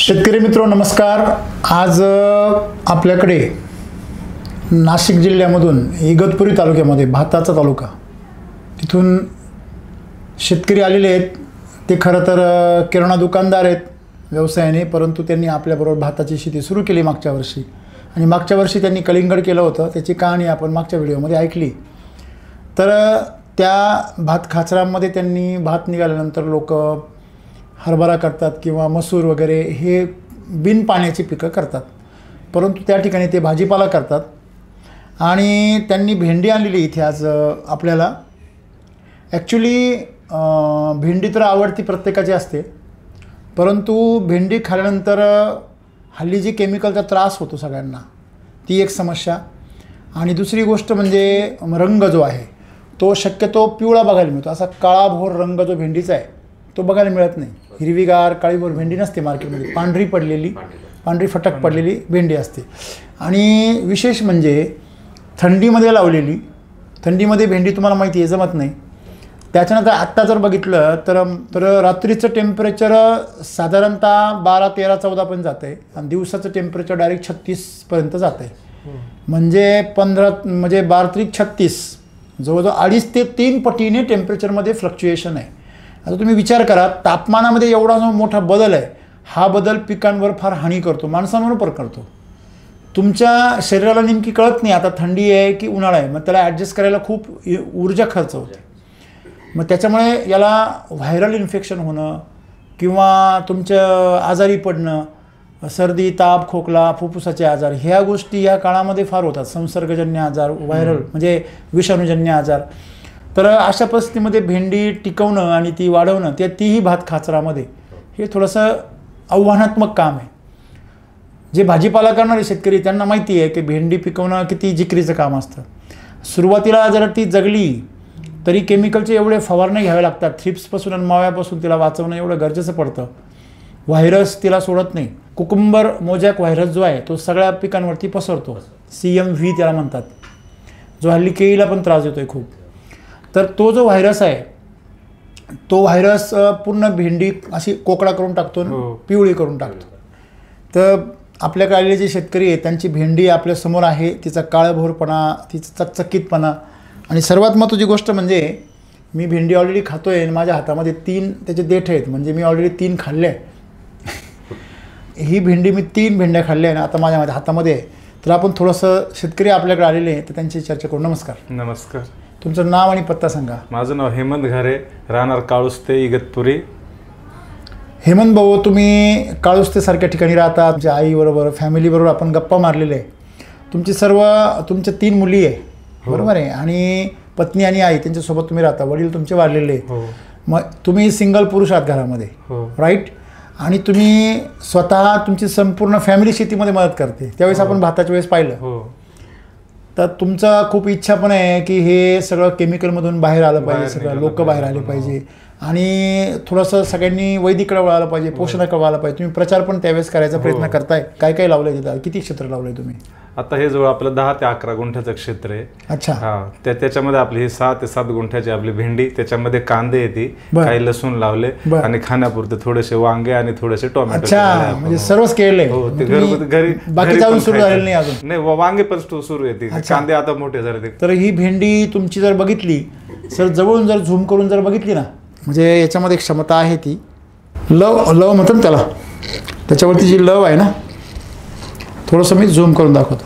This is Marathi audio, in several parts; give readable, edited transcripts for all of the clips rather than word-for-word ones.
शेतकरी मित्रो नमस्कार। आज आपल्याकडे नाशिक जिल्ह्यामधून इगतपुरी तालुक्यामध्ये भाताचा तालुका तिथून शेतकरी आलेले आहेत। ते खरं तर किराणा दुकानदार आहेत व्यवसायाने, परंतु त्यांनी आपल्याबरोबर भाताची शेती सुरू केली मागच्या वर्षी आणि मागच्या वर्षी त्यांनी कलिंगड केलं होतं। त्याची कहाणी आपण मागच्या व्हिडिओमध्ये ऐकली। तर त्या भात खाचरामध्ये त्यांनी भात निघाल्यानंतर लोक हरभरा करतात किंवा मसूर वगैरे हे बिन पाण्याची पिकं करतात, परंतु त्या ठिकाणी ते भाजीपाला करतात। आणि त्यांनी भेंडी आणलेली इथे आज आपल्याला। ॲक्च्युली भेंडी तर आवडती प्रत्येकाची असते, परंतु भेंडी खाल्ल्यानंतर हल्ली जी केमिकलचा त्रास होतो सगळ्यांना ती एक समस्या। आणि दुसरी गोष्ट म्हणजे रंग जो आहे तो शक्यतो पिवळा बघायला मिळतो, असा काळाभोर रंग जो भेंडीचा आहे तो बघायला मिळत नाही। हिरवीगार काळीभोर भेंडी नसते मार्केटमध्ये, पांढरी पडलेली पांढरी फटक पडलेली भेंडी असते। आणि विशेष म्हणजे थंडीमध्ये लावलेली, थंडीमध्ये भेंडी तुम्हाला माहिती आहे जमत नाही। त्याच्यानंतर आत्ता जर बघितलं तर रात्रीचं टेम्परेचर साधारणतः 12, 13, 14 पण जातं आहे आणि दिवसाचं टेम्परेचर डायरेक्ट 36 पर्यंत जातं आहे। म्हणजे 12-36 जवळजवळ 2.5 ते 3 पटीने टेम्परेचरमध्ये फ्लक्च्युएशन आहे। आता तुम्ही विचार करा, तापमानामध्ये एवढा जो मोठा बदल आहे, हा बदल पिकांवर फार हानी करतो, माणसांवर पण करतो। तुमच्या शरीराला नेमकी कळत नाही आता थंडी आहे की उन्हाळा आहे, मग त्याला ॲडजस्ट करायला खूप ऊर्जा खर्च होते। मग त्याच्यामुळे याला व्हायरल इन्फेक्शन होणं किंवा तुमचं आजारी पडणं, सर्दी, ताप, खोकला, फुफ्फुसाचे आजार, ह्या गोष्टी या काळामध्ये फार होतात। संसर्गजन्य आजार, व्हायरल म्हणजे विषाणूजन्य आजार। तर अशा परिस्थितीमध्ये भेंडी टिकवणं आणि ती वाढवणं तीही भात खाचरामध्ये हे थोडंसं आव्हानात्मक काम आहे। जे भाजीपाला करणारे शेतकरी त्यांना माहिती आहे की भेंडी पिकवणं किती जिकरीचं काम असतं। सुरुवातीला जर ती जगली तरी केमिकलचे एवढे फवारणे घ्यावे लागतात, थ्रिप्सपासून आणि माव्यापासून तिला वाचवणं एवढं गरजेचं पडतं। व्हायरस तिला सोडत नाही। कुकुंबर मोजॅक व्हायरस जो आहे तो सगळ्या पिकांवरती पसरतो, CMV त्याला म्हणतात, जो हल्ली केळीला पण त्रास देतो आहे खूप। तर तो जो व्हायरस आहे तो व्हायरस पूर्ण भेंडी अशी कोकडा करून टाकतो, पिवळी करून टाकतो। तर आपल्याकडे आलेले जे शेतकरी आहेत त्यांची भेंडी आपल्यासमोर आहे, तिचा काळभोरपणा, तिचा चकचकीतपणा आणि सर्वात महत्त्वाची गोष्ट म्हणजे मी भेंडी ऑलरेडी खातो आहे आणि माझ्या हातामध्ये 3 त्याचे देठ आहेत, म्हणजे मी ऑलरेडी 3 खाल्ले आहे। ही भेंडी मी 3 भेंड्या खाल्ल्या आहे आणि आता माझ्या हातामध्ये आहे। तर आपण थोडंसं शेतकरी आपल्याकडे आलेले आहे तर त्यांची चर्चा करू। नमस्कार। नमस्कार। तुमचं नाव आणि पत्ता सांगा। माझं नाव हेमंत घारे, राहणार काळुस्ते, इगतपुरी। हेमंत भाऊ, तुम्ही काळुस्तेसारख्या ठिकाणी राहता, तुमच्या आईबरोबर फॅमिलीबरोबर आपण गप्पा मारलेले आहे। तुमच्या 3 मुली आहे, बरोबर आहे, आणि पत्नी आणि आई त्यांच्यासोबत तुम्ही राहता, वडील तुमचे वारलेले आहेत। मग तुम्ही सिंगल पुरुष आहात घरामध्ये, राईट? आणि तुम्ही स्वतः तुमची संपूर्ण फॅमिली शेतीमध्ये मदत करते, त्यावेळेस आपण भाताच्या वेळेस पाहिलं। तर तुमचा खूप इच्छा पण आहे की हे सगळं केमिकलमधून बाहेर आलं पाहिजे, सगळं लोक बाहेर आले पाहिजे आणि थोडंसं सगळ्यांनी वैदिकडे वळायला पाहिजे, पोषणाकडे वळायला पाहिजे। तुम्ही प्रचार पण त्यावेळेस करायचा प्रयत्न करताय। काय काय लावलंय तिथं? किती क्षेत्र लावलंय तुम्ही? आता हे जवळ आपलं 10 ते 11 गुंठ्याचं क्षेत्र आहे। अच्छा। त्याच्यामध्ये आपली ही 6 ते 7 गुंठ्याची आपली भेंडी, त्याच्यामध्ये कांदे येते, काही लसूण लावले आणि खाण्यापुरते थोडेसे वांगे आणि थोडेसे टोमॅटो। अच्छा, म्हणजे सर्वच केले घरी, बाकी अजून सुरू झालेलं नाही अजून? नाही, वांगे पण सुरू येते, कांदे आता मोठे झाले। तर ही भेंडी तुमची जर बघितली सर, जवळून जर झूम करून जर बघितली ना, म्हणजे याच्यामध्ये एक क्षमता आहे, ती लव म्हणतात ना त्याला, त्याच्यावरती जी लव आहे ना, थोडंसं मी झूम करून दाखवतो।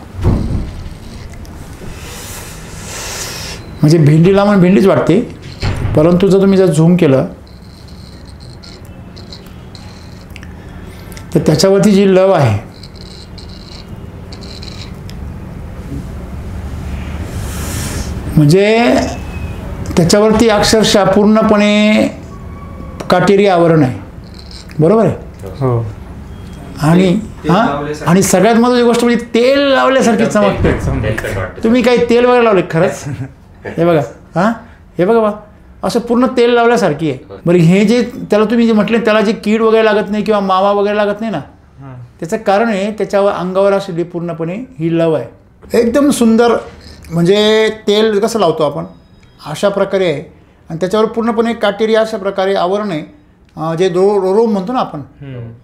म्हणजे भेंडीला म्हणून भेंडीच वाटते, परंतु जर तुम्ही झूम केलं तर त्याच्यावरती जी लव आहे म्हणजे त्याच्यावरती अक्षरशः पूर्णपणे काटेरी आवरण आहे, बरोबर आहे? आणि सगळ्यात महत्त्वाची गोष्ट म्हणजे तेल लावल्यासारखी चमकते। तुम्ही काही तेल वगैरे लावले खरंच? हे बघा, हे बघा बा, असं पूर्ण तेल लावल्यासारखी आहे। बरं, हे जे त्याला तुम्ही जे म्हटले त्याला जे कीड वगैरे लागत नाही किंवा मावा वगैरे लागत नाही ना, त्याचं कारण आहे त्याच्यावर अंगावर अशी पूर्णपणे ही लव आहे। एकदम सुंदर, म्हणजे तेल कसं लावतो आपण अशा प्रकारे आहे आणि त्याच्यावर पूर्णपणे काटेरी अशा प्रकारे आवरण आहे जे रोम म्हणतो ना आपण,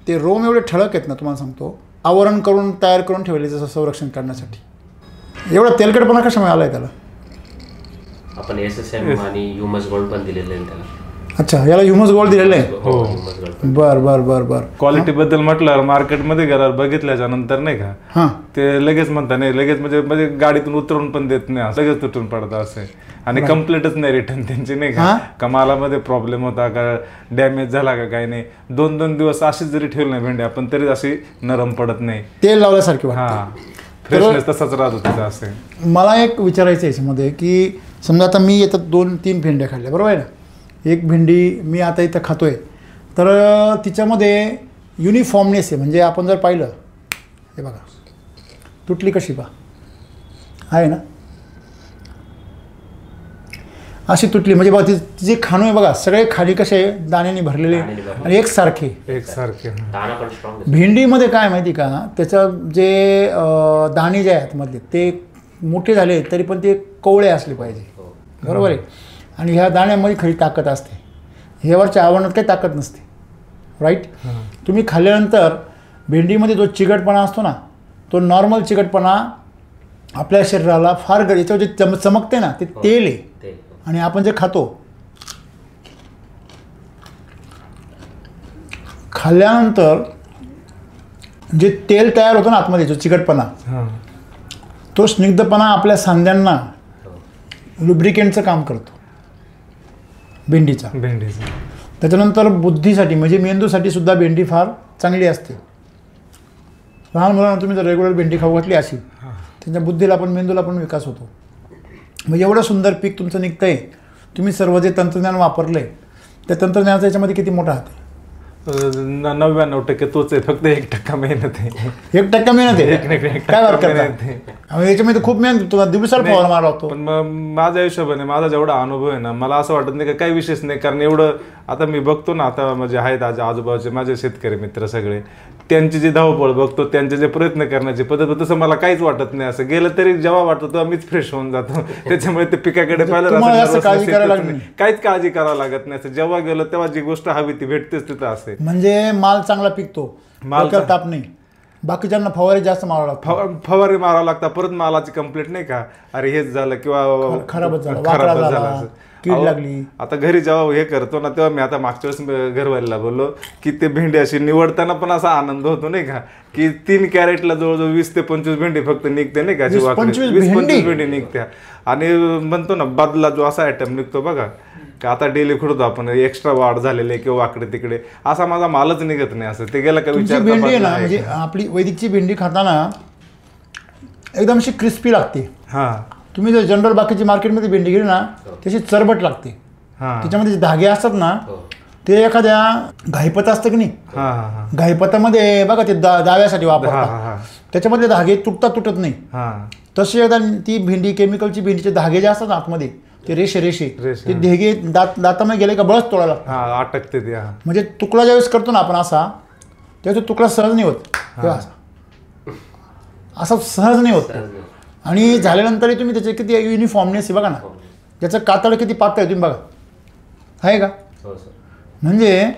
ते रोम एवढे ठळक आहेत ना, तुम्हाला सांगतो, आवरण करून तयार करून ठेवले जसं संरक्षण करण्यासाठी. एवढा तेलकटपणा कशामुळे आलाय त्याला? आपण SSM आणि ह्युमस गोल्ड पण दिलेलं आहे त्याला. अच्छा, याला ह्युमस गोल्ड दिलेलं आहे. हो. बर. क्वालिटी बद्दल म्हटलं मार्केटमध्ये गेल्यावर बघितल्याच्या नंतर नाही का, ते लगेच म्हणता नाही, लगेच म्हणजे गाडीतून उतरून पण देत नाही, लगेच तुटून पडतं असे. आणि कम्प्लीटच नाही रिटर्न त्यांची नाही का मालामध्ये प्रॉब्लेम होता का, डॅमेज झाला का काही नाही. 2-2 दिवस अशीच जरी ठेवली नाही भेंडी आपण तरी अशी नरम पडत नाही, तेल लावल्यासारखी. फ्रेशनेस तसाच राहत होता. असे मला एक विचारायचं याच्यामध्ये की समजा आता मी येतात 2-3 भेंड्या खाल्ल्या, बरोबर आहे ना, एक भेंडी मी आता इथं खातोय, तर तिच्यामध्ये युनिफॉर्मनेस आहे. म्हणजे आपण जर पाहिलं, हे बघा तुटली कशी आहे ना, अशी तुटली. म्हणजे बघा तिचे खाणू आहे बघा, सगळे खाली कसे दाण्याने भरलेले आणि एकसारखे. भेंडीमध्ये काय माहिती का, त्याचं जे दाणे जे आहेत मधले ते मोठे झाले तरी पण ते कवळे असले पाहिजे, बरोबर आहे. आणि ह्या दाण्यामध्ये खरी ताकद असते, ह्यावरच्या आवरणात काही ताकद नसते, राईट. तुम्ही खाल्ल्यानंतर भेंडीमध्ये जो चिकटपणा असतो ना, तो नॉर्मल चिकटपणा आपल्या शरीराला फार याच्यावर जे चमकते ना, ते तेल आहे. आणि आपण जे खाल्ल्यानंतर जे तेल तयार होतं ना आतमध्ये, जो चिकटपणा, तो स्निग्धपणा आपल्या सांध्यांना लुब्रिकेंटचं काम करतो भेंडीचा. त्याच्यानंतर बुद्धीसाठी म्हणजे मेंदूसाठी सुद्धा भेंडी फार चांगली असते. लहान मुलांना तुम्ही जर रेग्युलर भेंडी खाऊ घातली अशी, त्यांच्या बुद्धीला पण मेंदूला पण विकास होतो. म्हणजे एवढं सुंदर पीक तुमचं निघतं आहे. तुम्ही सर्व जे तंत्रज्ञान वापरलं आहे, त्या तंत्रज्ञानाचा याच्यामध्ये किती मोठा हात आहे? 99% तोच आहे, फक्त 1% मेहनत आहे. 1% मेहनत आहे, काय वार करता याच्यामध्ये खूप मेहनत. तुला दिवसाला फवारा मारा होतो. पण माझ्या हिशोबाने माझा जेवढा अनुभव आहे ना, मला असं वाटत नाही का काही विशेष नाही. कारण एवढं आता मी बघतो ना, आता म्हणजे आहेत आजूबाजूचे माझे शेतकरी मित्र सगळे, त्यांची जी धावपळ बघतो, त्यांचे जे प्रयत्न करण्याची पद्धत, तसं मला काहीच वाटत नाही. असं गेलं तरी जेव्हा वाटतं तेव्हा मीच फ्रेश होऊन जातो. त्याच्यामुळे ते पिकाकडे पाहिलं काहीच काळजी करावं लागत नाही. असं जेव्हा गेलो तेव्हा जी गोष्ट हवी ती भेटतेच तिथं असे. म्हणजे माल चांगला पिकतो, माल ताप नाही. बाकीच्यांना फवारे जास्त मारावं लागतं, फवारे मारावं लागतात, परत मालाची कंप्लेंट नाही का, अरे हेच झालं किंवा खराबच झालं, कीड लागली. आता घरी जेव्हा हे करतो ना, तेव्हा मी आता मागच्या वेळेस घरवालीला बोललो की ते भेंडी अशी निवडताना पण असा आनंद होतो नाही का, की 3 कॅरेटला जवळजवळ 20 ते 25 भेंडी फक्त निघते नाही का, 20-25 भेंडी निघत्या. आणि म्हणतो ना बदला जो असा आयटम निघतो बघा, की आता डेली खुडतो आपण, एक्स्ट्रा वाढ झालेले किंवा वाकडे तिकडे, असा माझा मालच निघत नाही. असं ते गेला का विचार. भेंडी आहे ना, म्हणजे आपली वैदिकची भेंडी खाताना एकदम अशी क्रिस्पी लागते. तुम्ही जर जनरल बाकीची मार्केटमध्ये भेंडी गेली ना, त्याची चरबट लागते. त्याच्यामध्ये जे धागे असतात ना, ते एखाद्या घाईपत असतं की नाही, घाईपतामध्ये बघा ते दाव्यासाठी वापरतात, त्याच्यामध्ये धागे तुटत नाही. तशी एकदा ती भेंडी, केमिकलची भेंडीचे धागे जे असतात ना आतमध्ये, ते रेषे ते धागे दातामध्ये गेले का बळच तोडायला अटकते. म्हणजे तुकडा ज्यावेळेस करतो ना आपण असा, त्यावेळेस तुकडा सहज नाही होत, असा सहज नाही होत. आणि झाल्यानंतरही तुम्ही त्याचे किती युनिफॉर्मनेस आहे बघा ना, त्याचं कातड किती पातळ आहे तुम्ही बघा, आहे का. म्हणजे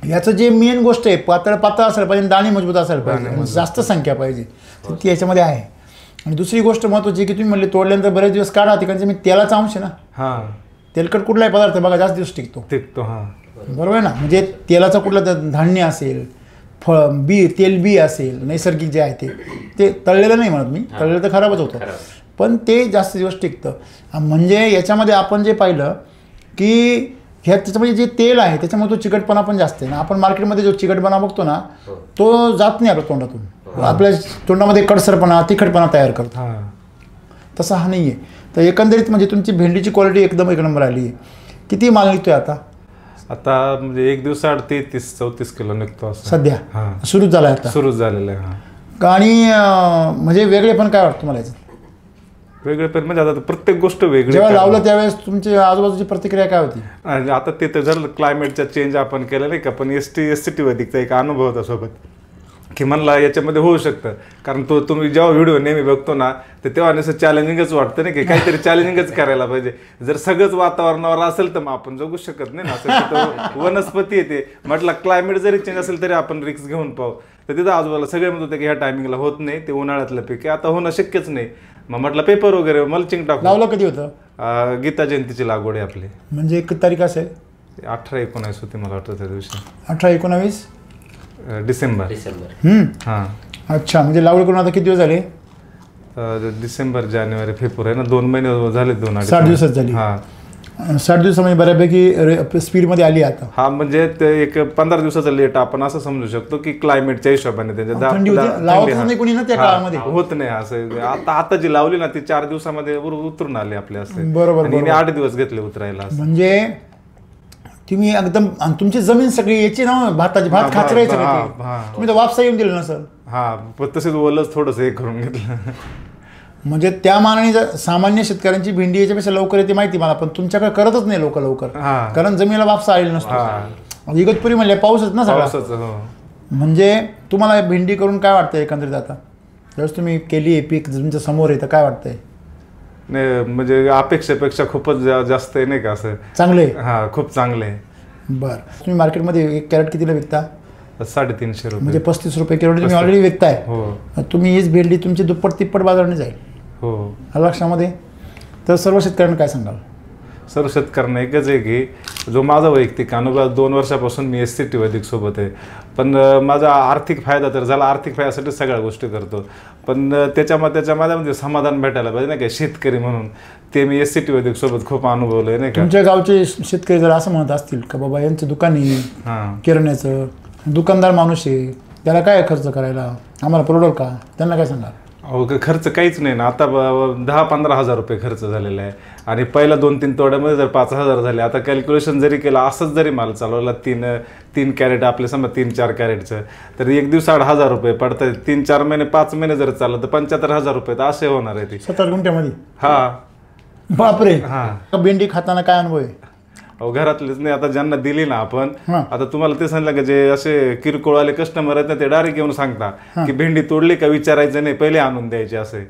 याचं जे मेन गोष्ट आहे, पातळ असायला पाहिजे, दाणे मजबूत असायला पाहिजे, जास्त संख्या पाहिजे, ती याच्यामध्ये आहे. आणि दुसरी गोष्ट महत्त्वाची की तुम्ही म्हणले तोडल्यानंतर बरेच दिवस काढा, तिकडचे मी तेलाचा अंश आहे ना, तेलकट कुठलाही पदार्थ बघा जास्त दिवस टिकतो, बरोबर आहे ना. म्हणजे तेलाचा कुठला धान्य असेल, तेलबी असेल, नैसर्गिक जे आहे ते तळलेलं नाही म्हणत मी, तळलेलं तर खराबच होतं, पण ते जास्त दिवस टिकतं. म्हणजे याच्यामध्ये आपण जे पाहिलं की त्याच्यामध्ये जे तेल आहे त्याच्यामुळे तो चिकटपणा पण जास्त आहे ना. आपण मार्केटमध्ये जो चिकटपणा बघतो ना, तो जात नाही आपल्या तोंडातून, आपल्या तोंडामध्ये कडसरपणा, तिखटपणा तयार करतो, तसा हा नाही आहे. तर एकंदरीत म्हणजे तुमची भेंडीची क्वालिटी एकदम 1 नंबर आली आहे. किती माल निघतोय आता? आता म्हणजे एक दिवसाआड 33-34 किलो निघतो सध्या, सुरूच झाला आता, सुरूच झालेलं आहे. आणि म्हणजे वेगळे पण काय वाटतं मला याचं? वेगळे पण म्हणजे आता प्रत्येक गोष्ट वेगळी. जेव्हा लावलं त्यावेळेस तुमची आजूबाजूची प्रतिक्रिया काय होती? आता ते तर झालं क्लायमेटचा चेंज आपण केलं नाही का, पण ST वैदिकचा एक अनुभव होता सोबत, की म्हणला याच्यामध्ये होऊ शकतं. कारण तुम्ही जेव्हा व्हिडिओ नेहमी बघतो ना तर तेव्हा असं चॅलेंजिंगच वाटतं नाही की काहीतरी चॅलेंजिंगच करायला पाहिजे. जर सगळंच वातावरणावर असेल तर मग आपण जगू शकत नाही ना. असं वनस्पती येते म्हटलं क्लायमेट जरी चेंज असेल तरी आपण रिस्क घेऊन पाहू. तर तिथं आजूबाजूला सगळे म्हणत होते की ह्या टायमिंगला होत नाही, ते उन्हाळ्यातलं पीक आहे, आता होणं शक्यच नाही. मग म्हटलं पेपर वगैरे मल्चिंग टाकू. लावलं कधी होतं? गीता जयंतीची लागवड आहे आपली. म्हणजे एक तारीख असेल 18-19 होती मला वाटतं त्या दिवशी. 18-19 डिसेंबर. हां. अच्छा, म्हणजे लागवड करून आता किती दिवस झाले? डिसेंबर, जानेवारी, फेब्रुवारी ना 2 महिने झाले. 60 दिवसात झाली. हां, 60 दिवसामध्ये बऱ्यापैकी स्पीडमध्ये आली आता. हा म्हणजे ते एक 15 दिवसाचा लेट आपण असं समजू शकतो की क्लायमेटच्या हिशोबाने थंडी होती, लावतच नाही कोणी ना त्या काळामध्ये. होत नाही असं. आता जी लावली ना ती 4 दिवसामध्ये उतरून आली आपले असं. बरोबर. आणि 8 दिवस घेतले उतरायला. म्हणजे तुम्ही एकदम तुमची जमीन सगळी याची ना भाताची भात खाचरायचं तुम्ही तर वापसा येऊन दिलं नसल. हा तसेच ओलच थोडस हे करून घेतलं. म्हणजे त्या मानाने सामान्य शेतकऱ्यांची भेंडी याच्यापेक्षा लवकर येते माहिती मला, पण तुमच्याकडे करतच नाही लोक लवकर, कारण जमिनीला वापसा आलेला नसतो. इगतपुरी म्हणले पाऊसच ना सगळा. म्हणजे तुम्हाला भेंडी करून काय वाटतं एकंदरीत आता जर तुम्ही केली आहे पीक तुमच्या समोर आहे तर काय वाटतंय? नाही म्हणजे अपेक्षेपेक्षा खूपच जास्त आहे नाही का असं. चांगले. हा खूप चांगले आहे. बरं, तुम्ही मार्केटमध्ये एक कॅरेट कितीला विकता? 350 रुपये. म्हणजे 35 रुपये कॅरेट तुम्ही ऑलरेडी विकताय. हो. तुम्ही हीच भेंडी तुमची दुप्पट तिप्पट बाजाराने जाईल. हो. लक्षामध्ये. तर सर्व शेतकऱ्यांना काय सांगाल? सर्व शेतकऱ्यांना एकच आहे की जो माझा वैयक्तिक अनुभव 2 वर्षापासून मी SCT वैदिक सोबत आहे, पण माझा आर्थिक फायदा तर झाला. आर्थिक फायद्यासाठी सगळ्या गोष्टी करतो, पण त्याच्या माझ्यामध्ये समाधान भेटायला पाहिजे नाही का शेतकरी म्हणून. ते मी SCT वैदिक सोबत खूप अनुभवलंय नाही का. तुमच्या गावचे शेतकरी जर असं म्हणत असतील का बाबा यांचं दुकान आहे किराण्याचं, दुकानदार माणूस आहे, त्याला काय खर्च करायला, आम्हाला परवडेल का, त्यांना काय सांगाल? हो खर्च काहीच नाही ना. आता 10-15 हजार रुपये खर्च झालेला आहे आणि पहिला 2-3 तोड्यामध्ये जर 5,000 झाले. आता कॅल्क्युलेशन जरी केलं असंच जरी माल चालवला 3 कॅरेट आपले समजा 3-4 कॅरेटचं तर एक दिवस 8,000 रुपये पडतात. 3-4 महिने 5 महिने जर चाललं तर 75,000 रुपये तर असे होणार आहे ते 7-8 गुंठ्यामध्ये. हा बापरे. भेंडी खाताना काय अनुभव आहे? घरातलेच नाही आता ज्यांना दिली ना आपण, आता तुम्हाला ते सांगितलं का जे असे किरकोळवाले कस्टमर आहेत ना ते डायरेक्ट येऊन सांगता की भेंडी तोडली का विचारायचं नाही, पहिले आणून द्यायचे असे.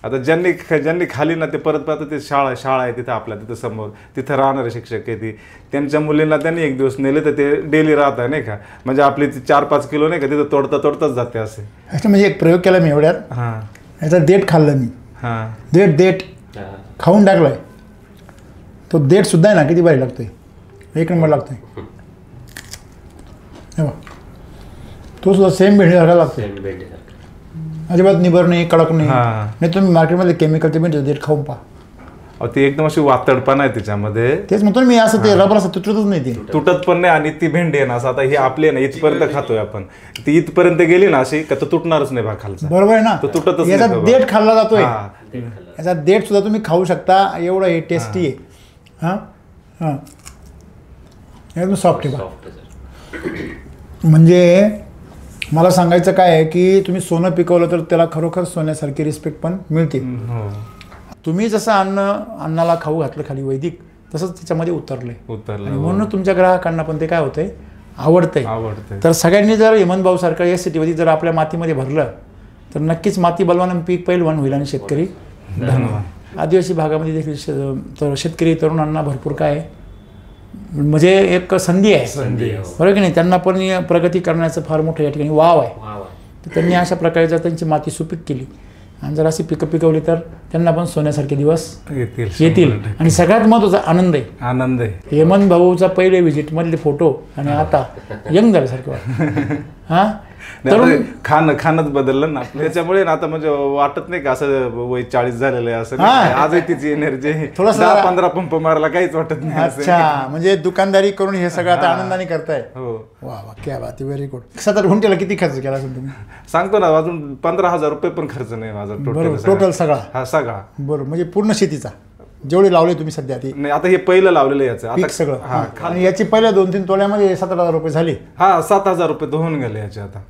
आता ज्यांनी खाली ना ते परत ते शाळा आहे तिथं आपल्या तिथं समोर, तिथं राहणारे शिक्षक आहे ती, त्यांच्या मुलींना त्यांनी एक दिवस नेले तर ते डेली राहत आहे नाही का. म्हणजे आपली 4-5 किलो नाही का तिथं तोडताच जाते असे. म्हणजे एक प्रयोग केला मी एवढ्यात. याचा देठ खाल्लं मी. देठ खाऊन टाकलाय. तो देठ सुद्धा आहे ना किती भारी लागतोय, 1 नंबर लागतोय. तो सुद्धा सेम भेंडी सारखा लागतोय, अजिबात निबर नाही, कडक नाही. तुम्ही मार्केटमध्ये केमिकलचे भेंडी देठ खाऊन पहा, ती एकदम अशी वातडपणा आहे त्याच्यामध्ये. तेच म्हणतो मी, असं ते रबर असं तुटतच नाही, ते तुटत पण नाही. आणि ती भेंडी आहे ना असं आता ही आपली आहे ना इथपर्यंत खातोय आपण, ती इथपर्यंत गेली ना अशी का तो तुटणारच नाही भाग खालचा. बरोबर आहे ना. तो तुटतच याचा देठ खाल्ला जातोय, याचा देठ सुद्धा तुम्ही खाऊ शकता, एवढं हे टेस्टी आहे. एकदम सॉफ्ट आहे. म्हणजे मला सांगायचं काय आहे की तुम्ही सोनं पिकवलं तर त्याला खरोखर सोन्यासारखी रिस्पेक्ट पण मिळते. तुम्ही जसं अन्नाला खाऊ घातलं खाली वैदिक, तसंच त्याच्यामध्ये उतरले. म्हणून तुमच्या ग्राहकांना पण ते काय होतंय, आवडतंय. तर सगळ्यांनी जर हेमंत भाऊ सारखं SCT वैदिक जर आपल्या मातीमध्ये भरलं तर नक्कीच माती बलवान आणि पीक पैलवान होईल आणि शेतकरी धनवान. आदिवासी भागामध्ये देखील तर शेतकरी तरुणांना भरपूर काय म्हणजे एक संधी आहे, बरोबर की नाही. त्यांना पण प्रगती करण्याचं फार मोठं या ठिकाणी वाव आहे. तर त्यांनी अशा प्रकारे जर त्यांची माती सुपीक केली आणि जर अशी पिकं पिकवली तर त्यांना पण सोन्यासारखे दिवस येतील. आणि सगळ्यात महत्त्वाचा आनंद आहे. हेमंत भाऊचा पहिले व्हिजिटमधले फोटो आणि आता यंग झाल्यासारखं वाटतं. खाणच बदललं ना त्याच्यामुळे ना. आता म्हणजे वाटत नाही का असं वय 40 झालेलं आहे असं. आजही तिची एनर्जी थोडा 15 पंप मारायला काहीच वाटत नाही. अच्छा, म्हणजे दुकानदारी करून हे सगळं आता आनंदाने करताय. हो, वा वा, क्या बात, व्हेरी गुड. 7-8 गुंठ्याला किती खर्च केला असेल तुम्ही? सांगतो ना, अजून 15,000 रुपये पण खर्च नाही माझा टोटल सगळा. हा सगळा बरोबर, म्हणजे पूर्ण शेतीचा जेवढे लावले तुम्ही सध्या ते नाही. आता हे पहिलं लावलेलं याचं पीक सगळं. आणि याची पहिल्या 2-3 तोड्यामध्ये 7,000 रुपये झाली. 7,000 रुपये धुवून गेले याचे आता.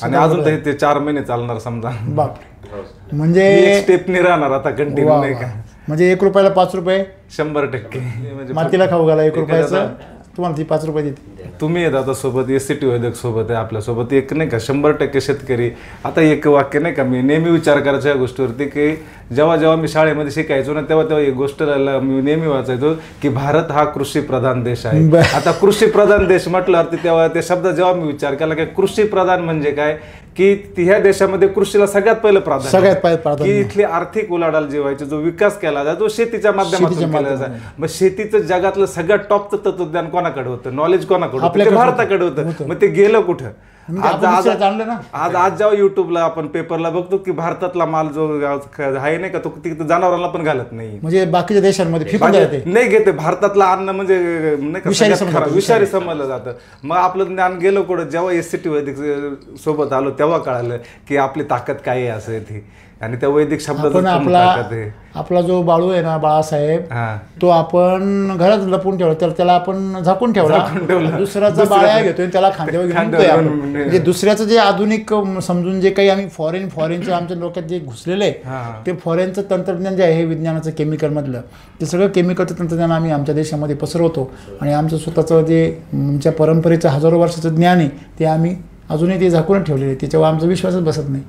आणि अजून ते 4 महिने चालणार समजा. बापरे. म्हणजे स्टेपनी राहणार आता कंटिन्यू नाही का. म्हणजे 1 रुपयाला 5 रुपये 100%. मातीला खाऊ घाला 1 रुपयाचं तुम्हाला ती 5 रुपये देते. तुम्ही येत आता सोबत SCT वैद्यक सोबत आहे आपल्यासोबत एक नाही का 100% शेतकरी. आता एक वाक्य नाही का मी नेहमी विचार करायचो या गोष्टीवरती की जेव्हा मी शाळेमध्ये शिकायचो ना तेव्हा एक गोष्ट मी नेहमी वाचायचो की भारत हा कृषी प्रधान देश आहे. आता कृषी प्रधान देश म्हटल्यावरती तेव्हा त्या शब्द जेव्हा मी विचार केला की कृषी प्रधान म्हणजे काय की ह्या देशामध्ये कृषीला सगळ्यात पहिलं प्राधान्य की इथली आर्थिक उलाढाल जी व्हायची जो विकास केला जातो शेतीच्या माध्यमातून केला जातो. मग शेतीचं जगातलं सगळ्यात टॉपचं तत्वज्ञान कोणाकडे होतं नॉलेज कोणाकडे होतं भारताकडे होतं. मग ते गेलं कुठं. आज जेव्हा युट्यूबला आपण पेपरला बघतो की भारतातला माल जो आहे नाही का तो तिथे जनावरांना पण घालत नाही म्हणजे बाकीच्या देशांमध्ये नाही घेते. भारतातला अन्न म्हणजे नाही का विषारी समजलं जातं. मग आपलं ज्ञान गेलं कुठं जेव्हा SCT वैदिक सोबत आलो तेव्हा कळालं की आपली ताकद काय आहे असं ती. आणि त्या वैदिक शब्दात आपला जो बाळू आहे ना बाळासाहेब तो आपण घरात लपून ठेवला तर त्याला आपण झाकून ठेवला. दुसऱ्याचा बाळ्या घेतोय त्याला खांद्यावर घेऊन म्हणजे दुसऱ्याचं जे आधुनिक समजून जे काही आम्ही फॉरेनचं आमच्या डोक्यात जे घुसलेलं आहे ते फॉरेनचं तंत्रज्ञान जे आहे विज्ञानाचं केमिकल मधलं ते सगळं केमिकलचं तंत्रज्ञान आम्ही आमच्या देशामध्ये पसरवतो. आणि आमचं स्वतःचं जे आमच्या परंपरेचं हजारो वर्षाचं ज्ञान आहे ते आम्ही अजूनही ते झाकून ठेवलेलं आहे. त्याच्यावर आमचा विश्वासच बसत नाही.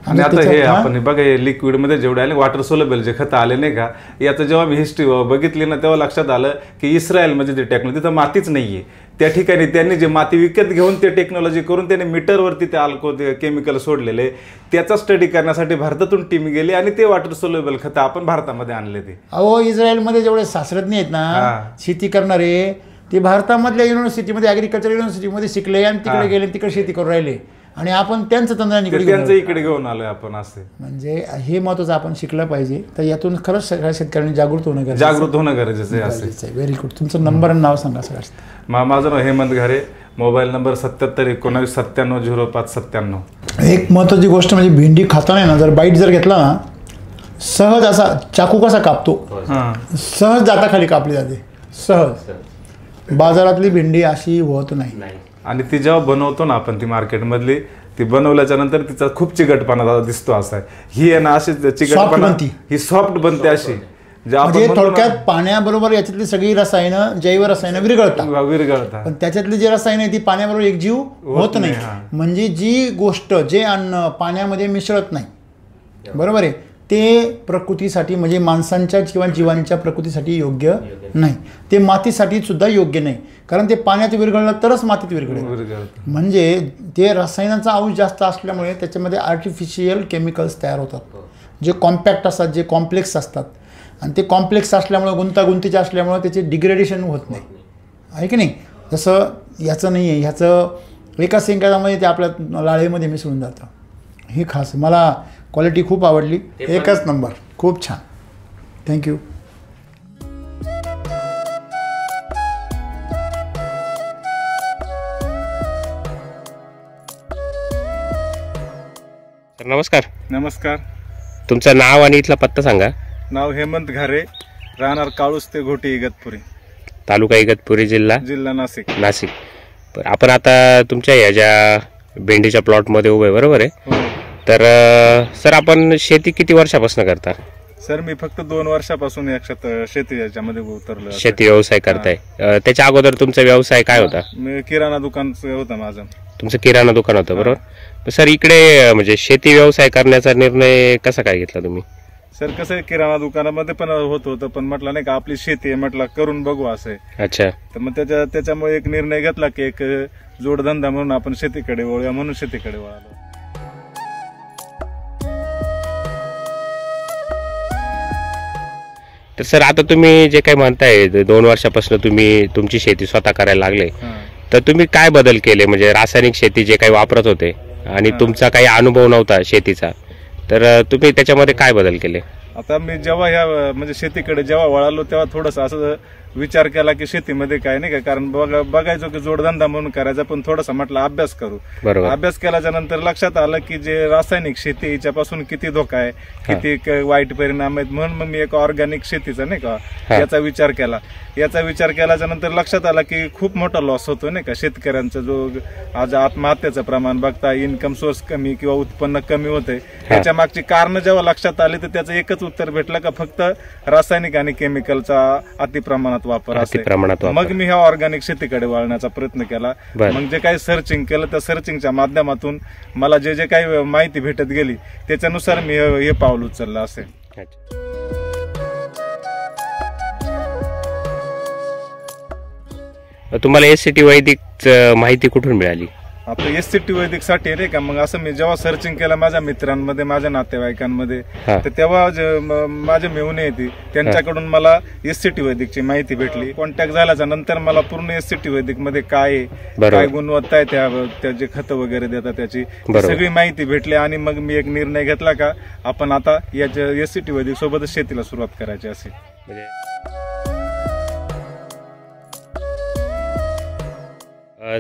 आणि आता हे आपण बघा लिक्विड मध्ये जेवढे आले वॉटर सोलेबल जे खतं आले नाही का याचं जेव्हा मी हिस्ट्री बघितली ना तेव्हा लक्षात आलं की इस्रायल म्हणजे जे टेक्नॉलॉजी तिथं मातीच नाहीये. त्या ठिकाणी त्यांनी जे माती विकत घेऊन ते टेक्नॉलॉजी करून त्याने मीटरवरती ते केमिकल सोडलेले त्याचा स्टडी करण्यासाठी भारतातून टीम गेली आणि ते वॉटर सोलेबल खतं आपण भारतामध्ये आणले. ते इस्रायलमध्ये जेवढे शास्त्रज्ञ आहेत ना शेती करणारे ते भारतामधल्या युनिव्हर्सिटीमध्ये ॲग्रिकल्चर युनिव्हर्सिटीमध्ये शिकले आणि तिकडे गेले तिकडे शेती करून राहिले. आणि आपण त्यांचं तंत्रज्ञान इकडे घेऊन आलोय आपण. असे म्हणजे हे महत्वाचं आपण शिकलं पाहिजे. तर यातून खरंच सगळ्या शेतकऱ्यांनी जागृत होणं गरजेचं आहे. Very good. तुमचं नंबर आणि नाव सांगा सगळ्यात. माझं नाव हेमंत घारे. Mobile number 7719970597. एक महत्वाची गोष्ट म्हणजे भेंडी खाताना ना जर बाईट जर घेतला ना सहज असा चाकू कसा कापतो सहज दाताखाली कापली जाते सहज. बाजारातली भेंडी अशी होत नाही. आणि ती जेव्हा बनवतो ना आपण ती मार्केटमधली ती बनवल्याच्या नंतर तिचा खूप चिकटपणा दिसतो. असा ही आहे ना अशी चिकटपणा ही सॉफ्ट बनते अशी. म्हणजे थोडक्यात पाण्याबरोबर याच्यातली सगळी रसायनं जैव रसायनं विरघळतात पण त्याच्यातली जी रसायनं आहे ती पाण्याबरोबर एकजीव होत नाही. म्हणजे जी गोष्ट जे अन्न पाण्यामध्ये मिसळत नाही बरोबर आहे ते प्रकृतीसाठी म्हणजे माणसांच्या किंवा जीवांच्या प्रकृतीसाठी योग्य नाही. ते मातीसाठी सुद्धा योग्य नाही कारण ते पाण्यात विरघळलं तरच मातीत विरघळेल. म्हणजे ते रसायनांचा अंश जास्त असल्यामुळे त्याच्यामध्ये आर्टिफिशियल केमिकल्स तयार होतात जे कॉम्पॅक्ट असतात जे कॉम्प्लेक्स असतात. आणि ते कॉम्प्लेक्स असल्यामुळे गुंतागुंतीचे असल्यामुळे त्याचे डिग्रेडेशन होत नाही आहे की नाही. जसं याचं नाही आहे ह्याचं एका सेकंदामध्ये ते आपल्या लाळेमध्ये मिसळून जातं. ही खास मला क्वालिटी खूप आवडली. एकच नंबर. खूप छान. थँक्यू. नमस्कार. तुमचं नाव आणि इथला पत्ता सांगा. नाव हेमंत घारे. राहणार काळूस ते घोटी इगतपुरी. तालुका इगतपुरी जिल्हा नाशिक. आपण आता तुमच्या या ज्या भेंडीच्या प्लॉटमध्ये उभे बरोबर आहे. तर सर आपण शेती किती वर्षापासून करता. सर मी फक्त 2 वर्षापासून शेती याच्यामध्ये उतरलो. शेती व्यवसाय करताय. त्याच्या अगोदर तुमचा व्यवसाय काय होता. किराणा दुकान होतं माझं. तुमचं किराणा दुकान होतं बरोबर. सर इकडे म्हणजे शेती व्यवसाय करण्याचा निर्णय कसा काय घेतला तुम्ही. सर कसं आहे किराणा दुकानामध्ये पण होतं पण म्हटलं नाही का आपली शेती आहे म्हटलं करून बघू असं. अच्छा. तर मग त्याच्यामुळे एक निर्णय घेतला की एक जोडधंदा म्हणून आपण शेतीकडे वळूया म्हणून शेतीकडे वळालो. तर सर आता तुम्ही जे काही म्हणताय 2 वर्षापासून तुम्ही तुमची शेती स्वतः करायला लागले तर तुम्ही काय बदल केले म्हणजे रासायनिक शेती जे काही वापरत होते आणि तुमचा काही अनुभव नव्हता शेतीचा तर तुम्ही त्याच्यामध्ये काय बदल केले. आता मी जेव्हा ह्या म्हणजे शेतीकडे जेव्हा वळालो तेव्हा थोडंसं असं विचार केला की शेतीमध्ये काय नाही का कारण बघायचो की जोडधंदा म्हणून करायचा पण थोडासा म्हटलं अभ्यास करू. अभ्यास केल्याच्या नंतर लक्षात आलं की जे रासायनिक शेती याच्यापासून किती धोका आहे किती वाईट परिणाम आहेत म्हणून मग मी एक ऑर्गॅनिक शेतीचा नाही का याचा विचार केला. याचा विचार केल्याच्या नंतर लक्षात आला की खूप मोठा लॉस होतो नाही का शेतकऱ्यांचा जो आज आत्महत्येचं प्रमाण बघता इन्कम सोर्स कमी किंवा उत्पन्न कमी होते. त्याच्या मागची कारण जेव्हा लक्षात आली तर त्याचं एकच उत्तर भेटलं का फक्त रासायनिक आणि केमिकलचा अति प्रमाणात वापर अति असे प्रमाणात वापर. मग मी ह्या ऑर्गॅनिक शेतीकडे वळण्याचा प्रयत्न केला. मग जे काही सर्चिंग केलं त्या सर्चिंगच्या माध्यमातून मला जे जे काही माहिती भेटत गेली त्याच्यानुसार मी हे पाऊल उचललं असेल. तुम्हाला SCT वैदिक माहिती कुठून मिळाली? आता SCT वैदिक साठी नाही का मग असं मी जेव्हा सर्चिंग केलं माझ्या मित्रांमध्ये माझ्या नातेवाईकांमध्ये तर तेव्हा माझे मेहुणे येते त्यांच्याकडून मला SCT वैदिकची माहिती भेटली. कॉन्टॅक्ट झाल्याच्या नंतर मला पूर्ण SCT वैदिक मध्ये काय गुणवत्ता आहे त्या जे खतं वगैरे देतात त्याची सगळी माहिती भेटली आणि मग मी एक निर्णय घेतला का आपण आता याच्या SCT वैदिक सोबतच शेतीला सुरुवात करायची असेल.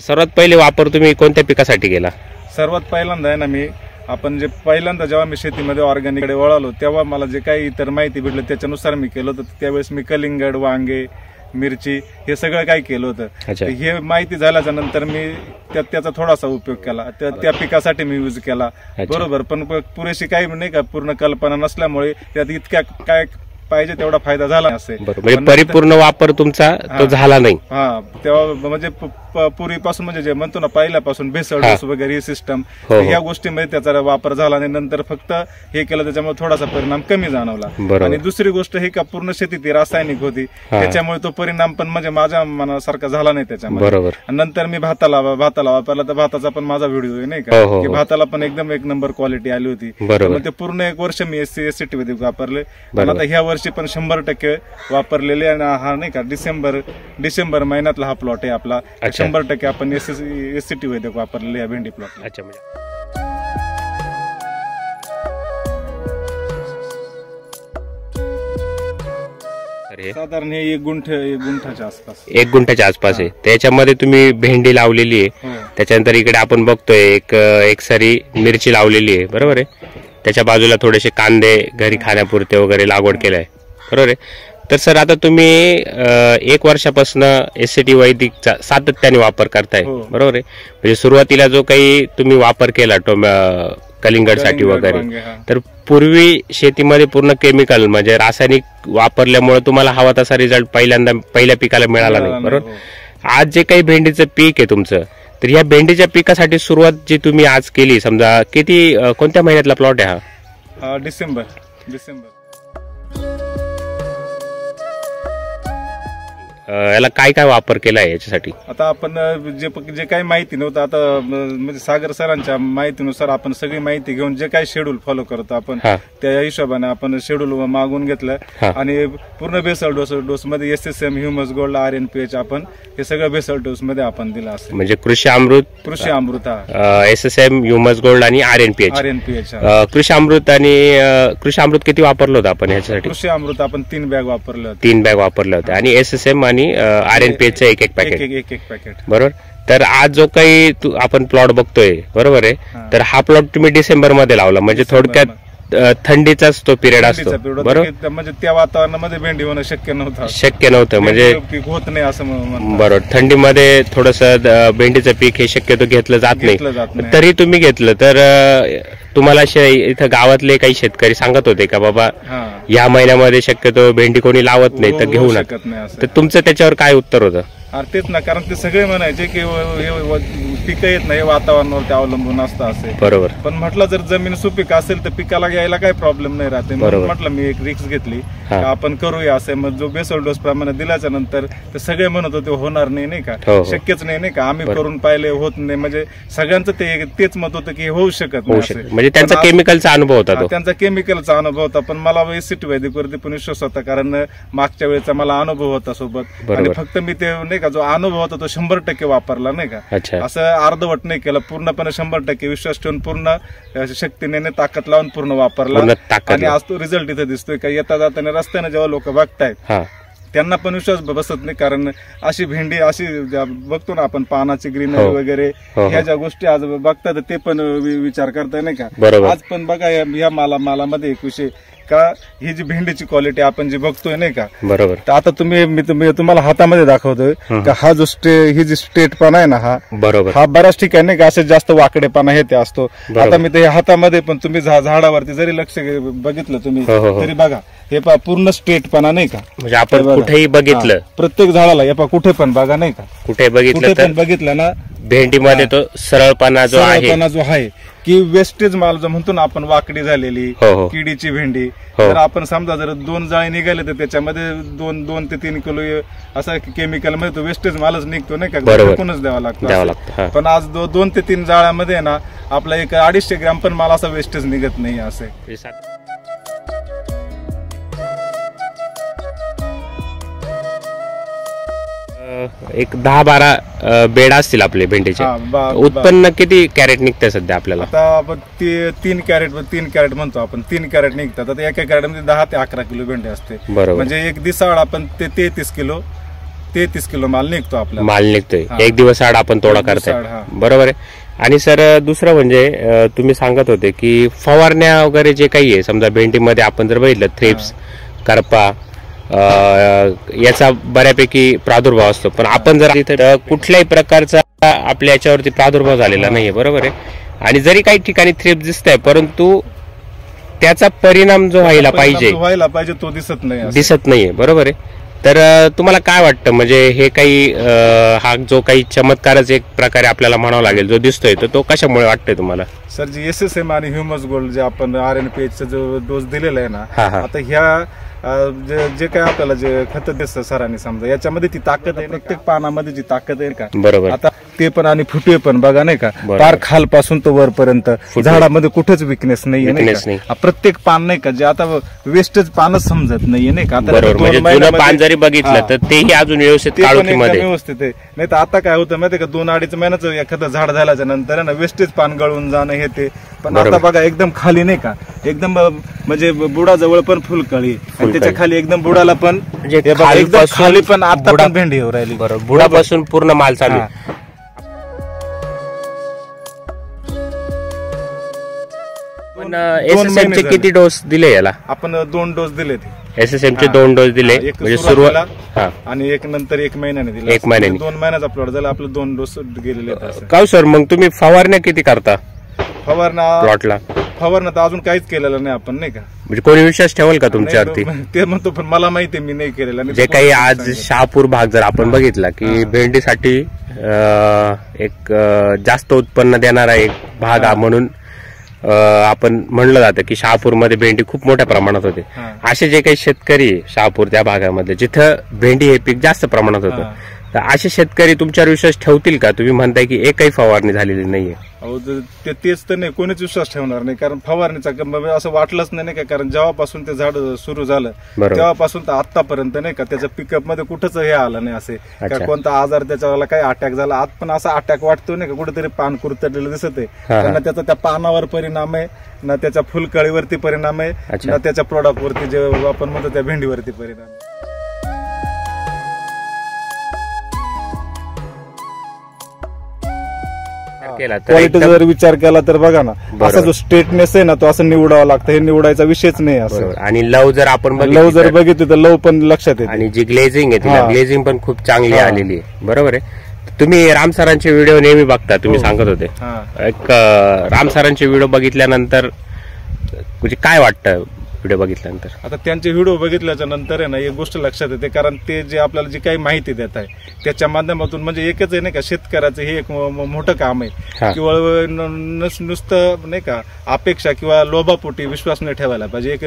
सर्वात पहिले वापर तुम्ही कोणत्या पिकासाठी केला? सर्वात पहिल्यांदा आहे ना मी आपण जे पहिल्यांदा जेव्हा मी शेतीमध्ये ऑर्गॅनिककडे वळालो तेव्हा मला जे काही इतर माहिती भेटलं त्याच्यानुसार मी केलं होतं. त्यावेळेस मी कलिंगड, वांगे, मिरची हे सगळं काही केलं होतं. हे माहिती झाल्याच्या नंतर मी त्याचा थोडासा उपयोग केला त्या पिकासाठी मी यूज केला. बरोबर, पण पुरेशी काही नाही का पूर्ण कल्पना नसल्यामुळे त्यात इतक्या काय पाहिजे तेवढा फायदा झाला असेल. म्हणजे परिपूर्ण वापर तुमचा तो झाला नाही. हा, तेव्हा म्हणजे पूर्वीपासून म्हणजे जे म्हणतो ना पहिल्यापासून भेसळ डोस वगैरे ही सिस्टम ह्या गोष्टीमध्ये त्याचा वापर झाला आणि नंतर फक्त हे केलं त्याच्यामुळे थोडासा परिणाम कमी जाणवला. आणि दुसरी गोष्ट ही का पूर्ण शेती ती रासायनिक होती त्याच्यामुळे तो परिणाम पण म्हणजे माझ्या मनासारखा झाला नाही त्याच्यामध्ये. नंतर मी भाताला वापरला तर भाताचा पण माझा व्हिडिओ आहे नाही का की भाताला पण एकदम एक नंबर क्वालिटी आली होती. ते पूर्ण 1 वर्ष मी SCT वैदिक वापरले. आता ह्या वर्षी पण 100% वापरलेले आणि हा नाही का डिसेंबर महिन्यातला हा प्लॉट आहे आपला. 100% आपण SCT वैदिक वापरलेले या भेंडी प्लॉट. अच्छा, साधारण हे 1 गुंठाच्या आसपास 1 गुंठाच्या आसपास आहे. त्याच्यामध्ये तुम्ही भेंडी लावलेली आहे. त्याच्यानंतर इकडे आपण बघतोय एक सारी मिरची लावलेली आहे. बरोबर आहे. त्याच्या बाजूला थोडेसे कांदे घरी खाण्यापुरते वगैरे लागवड केलाय. बरोबर आहे. तर सर आता तुम्ही 1 वर्षापासून SCT वैदिकचा सातत्याने वापर करताय. बरोबर आहे. म्हणजे सुरुवातीला जो काही तुम्ही वापर केला कलिंगडसाठी वगैरे तर पूर्वी शेतीमध्ये पूर्ण केमिकल म्हणजे रासायनिक वापरल्यामुळे तुम्हाला हवा तसा रिझल्ट पहिल्या पिकाला मिळाला नाही. बरोबर. आज जे काही भेंडीचं पीक आहे तुमचं तर ह्या भेंडीच्या पिकासाठी सुरुवात जी तुम्ही आज केली समजा कोणत्या महिन्यातला प्लॉट आहे हा? डिसेंबर. याला काय काय वापर केला आहे याच्यासाठी? आता आपण जे काही माहिती नव्हतं आता म्हणजे सागर सरांच्या माहितीनुसार आपण सगळी माहिती घेऊन जे काही शेड्यूल फॉलो करतो आपण त्या हिशोबाने आपण शेड्यूल मागून घेतलं आणि पूर्ण बेसल डोस मध्ये SSM, ह्युमस गोल्ड, RNPH आपण हे सगळं बेसल डोस मध्ये आपण दिलं असेल. म्हणजे कृषी अमृत SSM, ह्युमस गोल्ड आणि RNPH. कृषी अमृत किती वापरलं होतं आपण याच्यासाठी? कृषी अमृत आपण 3 बॅग वापरलं होतं. 3 बॅग वापरले होते आणि SSM आणि RNPH चं एक पॅकेट. बरोबर. तर आज जो काही आपण प्लॉट बघतोय बरोबर आहे तर हा प्लॉट तुम्ही डिसेंबर मध्ये लावला म्हणजे थोडक्यात थंडीचाच तो पिरियड असतो. बरोबर. म्हणजे त्या वातावरणामध्ये भेंडी होणं शक्य नव्हतं म्हणजे पीक होत नाही असं. बरोबर. थंडीमध्ये थोडस भेंडीचं पीक हे शक्यतो घेतलं जात नाही. तरी तुम्ही घेतलं तर तुम्हाला इथं गावातले काही शेतकरी सांगत होते का बाबा या महिन्यामध्ये शक्यतो भेंडी कोणी लावत नाही तर घेऊ नका. तर तुमचं त्याच्यावर काय उत्तर होतं? तेच ना, कारण ते सगळे म्हणायचे की पिकं येत नाही वातावरणावरती अवलंबून असतं असे. बरोबर. पण म्हटलं जर जमीन सुपीक असेल तर पिकाला घ्यायला काही प्रॉब्लेम नाही राहते. म्हटलं मी एक रिक्स घेतली आपण करूया असे. मग जो बेसल डोस प्रमाणे दिल्याच्या नंतर ते सगळे म्हणत होते होणार नाही का, शक्यच नाही का, आम्ही करून पाहिले होत नाही. म्हणजे सगळ्यांचं तेच मत होतं की होऊ शकत नाही. म्हणजे त्यांचा केमिकलचा अनुभव होता. त्यांचा केमिकलचा अनुभव होता. पण मला SCT वैदिक वरती पण विश्वास होता कारण मागच्या वेळेचा मला अनुभव होता सोबत. आणि फक्त मी ते नाही का जो अनुभव होता तो 100% वापरला नाही का, असं अर्धवट नाही केलं. पूर्णपणे 100% विश्वास ठेवून पूर्ण शक्तीने ताकद लावून पूर्ण वापरला आणि आज तो रिझल्ट इथे दिसतोय का येता जाताना रस्त्याने जेव्हा लोक बघतायत त्यांना पण विश्वास बसत नाही. कारण अशी भेंडी अशी बघतो ना आपण पानाची ग्रीनरी वगैरे ह्या ज्या गोष्टी आज बघतात ते पण विचार करताय नाही का. आज पण बघा या मालामध्ये एक विषय का ही जी भेंडीची क्वालिटी आपण जी बघतोय नाही का, बरोबर. तर आता मी तुम्हाला हातामध्ये दाखवतोय का हा जो ही जी स्ट्रेटपणा आहे ना, हा बरोबर, हा बऱ्याच ठिकाणी नाही का असे जास्त वाकडेपणा हे ते असतो. आता मी ते हातामध्ये पण तुम्ही झाडावरती जरी लक्ष बघितलं तुम्ही तरी बघा हे पहा पूर्ण स्ट्रेटपणा नाही का, म्हणजे आपण कुठेही बघितलं प्रत्येक झाडाला हे पहा कुठे पण बघा नाही का, कुठे बघितलं ना भेंडीमध्ये तो सरळपणा जो आहे की वेस्टेज माल जो म्हणतो ना आपण, वाकडी झालेली किडीची भेंडी, तर आपण समजा जर 2 जाळे निघाले तर त्याच्यामध्ये 2 ते 3 किलो असा केमिकल मध्ये तो वेस्टेज मालच निघतो नाही का, फेकूनच द्यावा लागतो. पण आज 2 ते 3 जाळ्यामध्ये ना आपला एक 250 ग्रॅम पण माल असा वेस्टेज निघत नाही असे. एक 10-12 बेड असतील आपले भेंडीचे. उत्पन्न किती कॅरेट निघते सध्या आपल्याला? आता आपण 3 कॅरेट म्हणतो आपण, 3 कॅरेट निघतात. आता एका कॅरेट मध्ये 10 ते 11 किलो भेंडी असते. म्हणजे एक दिवसाआड आपण 33 किलो माल निघतो आपल्याला. माल निघतोय एक दिवस आड आपण तोडा करताय, बरोबर आहे. आणि सर दुसरं म्हणजे तुम्ही सांगत होते की फवारण्या वगैरे जे काही आहे, समजा भेंडीमध्ये आपण जर बघितलं थ्रिप्स, करपा, याचा बऱ्यापैकी प्रादुर्भाव असतो, पण आपण जर कुठल्याही प्रकारचा आपल्या याच्यावरती प्रादुर्भाव झालेला नाहीये, बरोबर आहे. आणि जरी काही ठिकाणी थ्रिप्स दिसत आहे परंतु त्याचा परिणाम जो व्हायला पाहिजे तो दिसत नाहीये, बरोबर आहे. तर तुम्हाला काय वाटतं, म्हणजे हे काही हा जो काही चमत्कारच एक प्रकारे आपल्याला म्हणावं लागेल जो दिसतोय, तर तो कशामुळे वाटतोय तुम्हाला? सर जी SSM आणि ह्युमस गोल्ड जे आपण RNPH चा जो डोस दिलेला आहे ना, आता ह्या जे काय आपल्याला जे खत दिसतं सरांनी समजा, याच्यामध्ये ती ताकद आहे, प्रत्येक पानामध्ये जी ताकद आहे का, बरोबर. आता ते पण आणि फुटवे पण बघा नाही का, पार खालपासून तो वरपर्यंत झाडामध्ये कुठेच विकनेस नाहीये. प्रत्येक पान नाही का, जे आता वेस्टेज पानच समजत नाहीये नाही का. आता पान जरी बघितलं तर तेही अजून व्यवस्थित व्यवस्थित आहे. नाही तर आता काय होतं माहितीये का, 2-2.5 महिन्याचं एखादं झाड झाल्याच्या नंतर ना वेस्टेज पान गळून जाणं हे ते. पण आता बघा एकदम खाली नाही का, एकदम म्हणजे बुडाजवळ पण फुलकळी, त्याच्या खाली एकदम बुडाला पण खाली पण आता पण भेंडी येऊ राहिली. बरोबर, बुडापासून पूर्ण माल चालू. SSM चे किती डोस दिले याला? आपण 2 डोस दिले. SSM चे 2 डोस दिले, म्हणजे सुरुवात आणि एक नंतर 1 महिन्याने दिले. 1 महिन्याने 2 महिन्याचा प्लॉट झाला आपलं, 2 डोस गेलेले. का सर मग तुम्ही फवारण्या किती करता प्लॉटला? फवारणं तर अजून काहीच केलेलं नाही आपण नाही का. म्हणजे कोणी विश्वास ठेवल का तुमच्यावरती? ते म्हणतो, पण मला माहिती मी नाही केलेलं. जे काही आज शहापूर भाग जर आपण बघितला की भेंडीसाठी एक जास्त उत्पन्न देणारा एक भाग म्हणून आपण म्हणलं जातं की शहापूरमध्ये भेंडी खूप मोठ्या प्रमाणात होते. असे जे काही शेतकरी शहापूर त्या भागामध्ये जिथं भेंडी हे पीक जास्त प्रमाणात होतं, तर असे शेतकरी तुमच्यावर विश्वास ठेवतील का? तुम्ही म्हणताय की एकही फवारणी झालेली नाहीये. तेच तर नाही, कोणीच विश्वास ठेवणार नाही. कारण फवारणीचा असं वाटलंच नाही का, कारण जेव्हापासून ते झाड सुरू झालं तेव्हापासून तर आतापर्यंत नाही का त्याच्या पिकअप मध्ये कुठंच हे आलं नाही असे का कोणता आजार त्याच्यावर काही अटॅक झाला. आज पण असा अटॅक वाटतो नाही का, कुठेतरी पान कुरतडलेलं दिसत आहे. त्यांना त्याचा त्या पानावर परिणाम आहे ना, त्याच्या फुलकळीवरती परिणाम आहे ना, त्याच्या प्रोडक्ट वरती जे आपण म्हणतो त्या भेंडीवरती परिणाम आहे. क्वालिटीचा जर विचार केला तर बघा ना, असा जो स्ट्रेटनेस आहे ना तो असं निवडावा लागतं. हे निवडायचा विषयच नाही असं. आणि लव जर आपण बघितली तर लव पण लक्षात येते. आणि जी ग्लेझिंग आहे ग्लेझिंग पण खूप चांगली आलेली आहे, बरोबर आहे. तुम्ही राम सरांचे व्हिडिओ नेहमी बघता, तुम्ही सांगत होते. एक राम सरांचे व्हिडिओ बघितल्यानंतर म्हणजे काय वाटतं व्हिडिओ बघितल्यानंतर? आता त्यांचे व्हिडिओ बघितल्याच्या नंतर आहे ना एक गोष्ट लक्षात येते, कारण ते जे आपल्याला जी काही माहिती देत आहे त्याच्या माध्यमातून म्हणजे एकच आहे नाही का, शेतकऱ्याचं हे एक मोठं काम आहे. केवळ नुसतं नाही का अपेक्षा किंवा लोभापोटी विश्वास नाही ठेवायला पाहिजे. एक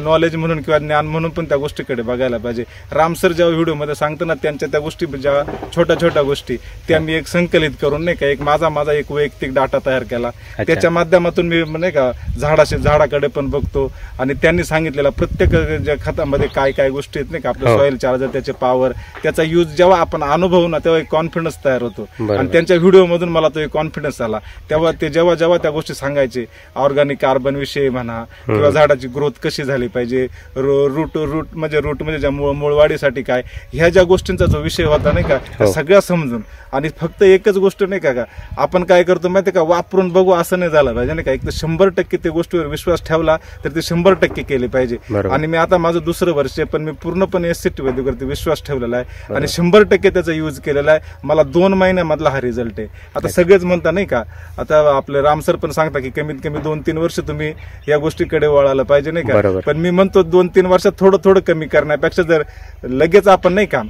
नॉलेज म्हणून किंवा ज्ञान म्हणून पण त्या गोष्टीकडे बघायला पाहिजे. रामसर जेव्हा व्हिडिओमध्ये सांगताना त्यांच्या त्या गोष्टी ज्या छोट्या गोष्टी त्या मी एक संकलित करून नाही का एक माझा एक वैयक्तिक डाटा तयार केला. त्याच्या माध्यमातून मी नाही का झाडाकडे पण बघतो आणि त्यांनी सांगितलेला प्रत्येक ज्या खतामध्ये काय काय गोष्टी आहेत नाही का, आपलं सॉइल चार्जर, त्याचे पॉवर, त्याचा यूज जेव्हा आपण अनुभवू ना तेव्हा एक कॉन्फिडन्स तयार होतो. आणि त्यांच्या व्हिडिओ मधून मला तो एक कॉन्फिडन्स आला. तेव्हा ते जेव्हा त्या गोष्टी सांगायचे, ऑर्गॅनिक कार्बन विषयी म्हणा किंवा झाडाची ग्रोथ कशी झाली पाहिजे, रूट म्हणजे ज्या मूळवाढीसाठी काय, ह्या ज्या गोष्टींचा जो विषय होता नाही का सगळ्या समजून. आणि फक्त एकच गोष्ट नाही का आपण काय करतो माहिती का, वापरून बघू असं नाही झालं पाहिजे नाही का. एक तर 100% त्या गोष्टीवर विश्वास ठेवला तर ते 100% 100% केली पाहिजे. आणि मी आता माझं दुसरं वर्ष आहे, पण मी पूर्णपणे SCT वैदिकवरती विश्वास ठेवलेला आहे आणि 100% त्याचा यूज केलेला आहे. मला 2 महिन्यामधला हा रिझल्ट आहे. आता सगळेच म्हणता नाही का, आता आपले राम सर पण सांगता की कमीत कमी 2-3 वर्ष तुम्ही या गोष्टीकडे वळायला पाहिजे नाही का. पण मी म्हणतो 2-3 वर्षात थोडं कमी करण्यापेक्षा जर लगेच आपण नाही का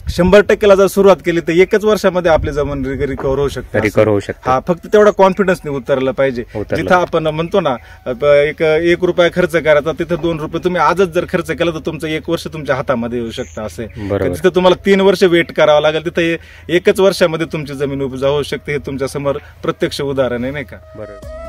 100%ला जर सुरुवात केली तर 1च वर्षामध्ये आपली जमीन रिकव्हर होऊ शकते. हा फक्त तेवढा कॉन्फिडन्सने उतरलं पाहिजे. जिथं आपण म्हणतो ना 1 रुपया खर्च करायचा तिथं 2 रुपये तुम्ही आजच जर खर्च केला तर तुमचं 1 वर्ष तुमच्या हातामध्ये येऊ शकतं. असे तिथं तुम्हाला 3 वर्ष वेट करावं लागेल, तिथं 1च वर्षामध्ये तुमची जमीन उपजा होऊ शकते. हे तुमच्या समोर प्रत्यक्ष उदाहरण आहे नाही का. बरोबर.